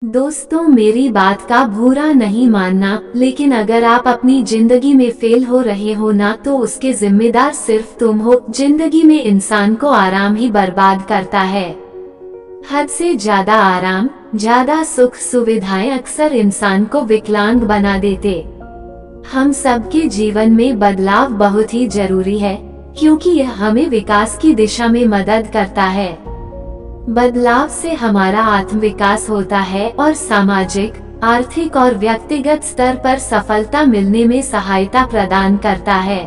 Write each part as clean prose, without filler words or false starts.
दोस्तों, मेरी बात का बुरा नहीं मानना, लेकिन अगर आप अपनी जिंदगी में फेल हो रहे हो ना, तो उसके जिम्मेदार सिर्फ तुम हो। जिंदगी में इंसान को आराम ही बर्बाद करता है। हद से ज्यादा आराम, ज्यादा सुख सुविधाएं अक्सर इंसान को विकलांग बना देते। हम सबके जीवन में बदलाव बहुत ही जरूरी है, क्योंकि यह हमें विकास की दिशा में मदद करता है। बदलाव से हमारा आत्मविकास होता है और सामाजिक, आर्थिक और व्यक्तिगत स्तर पर सफलता मिलने में सहायता प्रदान करता है।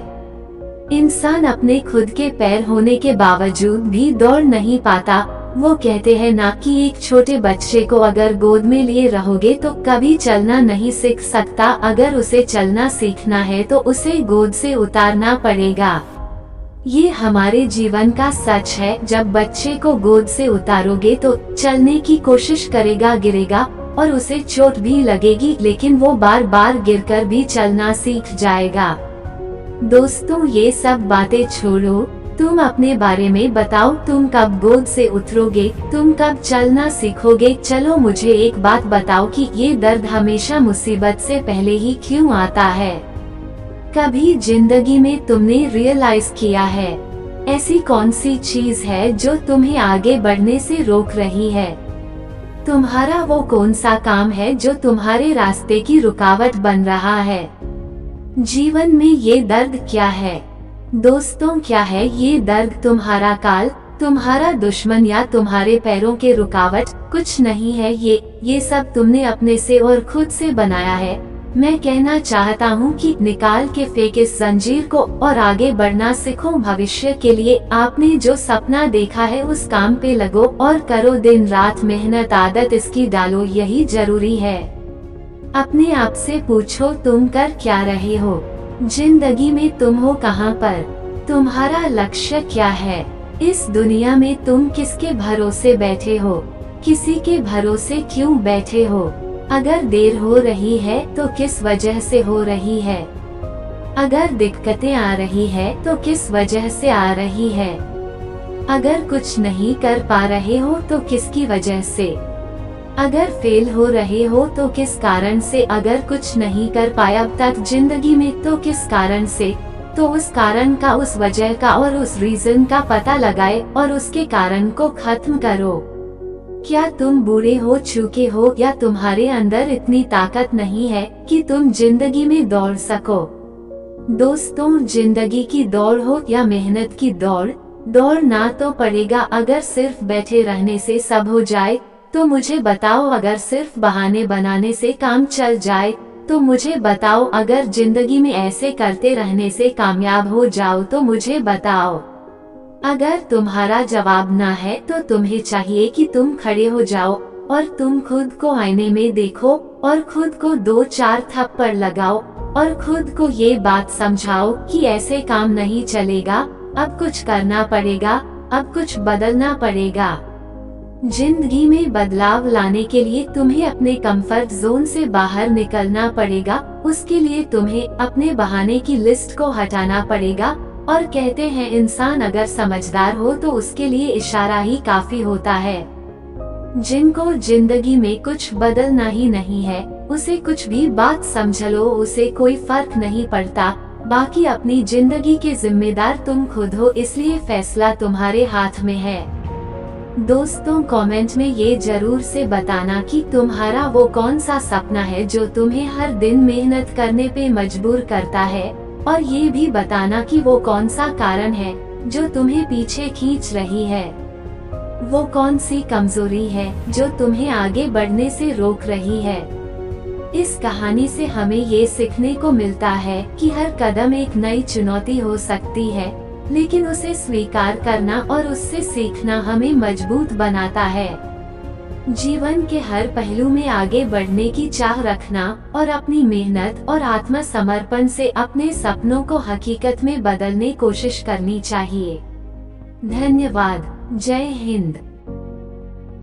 इंसान अपने खुद के पैर होने के बावजूद भी दौड़ नहीं पाता। वो कहते हैं ना कि एक छोटे बच्चे को अगर गोद में लिए रहोगे तो कभी चलना नहीं सीख सकता। अगर उसे चलना सीखना है तो उसे गोद से उतारना पड़ेगा। ये हमारे जीवन का सच है। जब बच्चे को गोद से उतारोगे तो चलने की कोशिश करेगा, गिरेगा और उसे चोट भी लगेगी, लेकिन वो बार बार गिरकर भी चलना सीख जाएगा। दोस्तों, ये सब बातें छोड़ो, तुम अपने बारे में बताओ। तुम कब गोद से उतरोगे? तुम कब चलना सीखोगे? चलो मुझे एक बात बताओ कि ये दर्द हमेशा मुसीबत से पहले ही क्यों आता है? कभी जिंदगी में तुमने रियलाइज किया है ऐसी कौन सी चीज है जो तुम्हें आगे बढ़ने से रोक रही है? तुम्हारा वो कौन सा काम है जो तुम्हारे रास्ते की रुकावट बन रहा है? जीवन में ये दर्द क्या है? दोस्तों, क्या है ये दर्द? तुम्हारा काल, तुम्हारा दुश्मन या तुम्हारे पैरों के रुकावट? कुछ नहीं है। ये सब तुमने अपने से और खुद से बनाया है। मैं कहना चाहता हूँ कि निकाल के फेंक इस जंजीर को और आगे बढ़ना सीखो। भविष्य के लिए आपने जो सपना देखा है उस काम पे लगो और करो दिन रात मेहनत, आदत इसकी डालो, यही जरूरी है। अपने आप से पूछो, तुम कर क्या रहे हो? जिंदगी में तुम हो कहाँ पर? तुम्हारा लक्ष्य क्या है? इस दुनिया में तुम किसके भरोसे बैठे हो? किसी के भरोसे क्यों बैठे हो? अगर देर हो रही है तो किस वजह से हो रही है? अगर दिक्कतें आ रही है तो किस वजह से आ रही है? अगर कुछ नहीं कर पा रहे हो तो किसकी वजह से? अगर फेल हो रहे हो तो किस कारण से? अगर कुछ नहीं कर पाया अब तक जिंदगी में तो किस कारण से? तो उस कारण का, उस वजह का और उस रीजन का पता लगाए और उसके कारण को खत्म करो। क्या तुम बूढ़े हो चुके हो या तुम्हारे अंदर इतनी ताकत नहीं है कि तुम जिंदगी में दौड़ सको? दोस्तों, जिंदगी की दौड़ हो या मेहनत की दौड़, दौड़ना तो पड़ेगा। अगर सिर्फ बैठे रहने से सब हो जाए तो मुझे बताओ। अगर सिर्फ बहाने बनाने से काम चल जाए तो मुझे बताओ। अगर जिंदगी में ऐसे करते रहने से कामयाब हो जाओ तो मुझे बताओ। अगर तुम्हारा जवाब ना है तो तुम्हें चाहिए कि तुम खड़े हो जाओ और तुम खुद को आईने में देखो और खुद को 2-4 थप्पड़ लगाओ और खुद को ये बात समझाओ कि ऐसे काम नहीं चलेगा। अब कुछ करना पड़ेगा, अब कुछ बदलना पड़ेगा। जिंदगी में बदलाव लाने के लिए तुम्हें अपने कंफर्ट जोन से बाहर निकलना पड़ेगा। उसके लिए तुम्हें अपने बहाने की लिस्ट को हटाना पड़ेगा। और कहते हैं इंसान अगर समझदार हो तो उसके लिए इशारा ही काफी होता है। जिनको जिंदगी में बदलना ही नहीं है, उसे कुछ भी बात समझ लो, उसे कोई फर्क नहीं पड़ता। बाकी अपनी जिंदगी के जिम्मेदार तुम खुद हो, इसलिए फैसला तुम्हारे हाथ में है। दोस्तों, कमेंट में ये जरूर से बताना कि तुम्हारा वो कौन सा सपना है जो तुम्हें हर दिन मेहनत करने पे मजबूर करता है, और ये भी बताना कि वो कौन सा कारण है जो तुम्हें पीछे खींच रही है। वो कौन सी कमजोरी है जो तुम्हें आगे बढ़ने से रोक रही है। इस कहानी से हमें ये सीखने को मिलता है कि हर कदम एक नई चुनौती हो सकती है, लेकिन उसे स्वीकार करना और उससे सीखना हमें मजबूत बनाता है। जीवन के हर पहलू में आगे बढ़ने की चाह रखना और अपनी मेहनत और आत्मसमर्पण से अपने सपनों को हकीकत में बदलने की कोशिश करनी चाहिए। धन्यवाद। जय हिंद।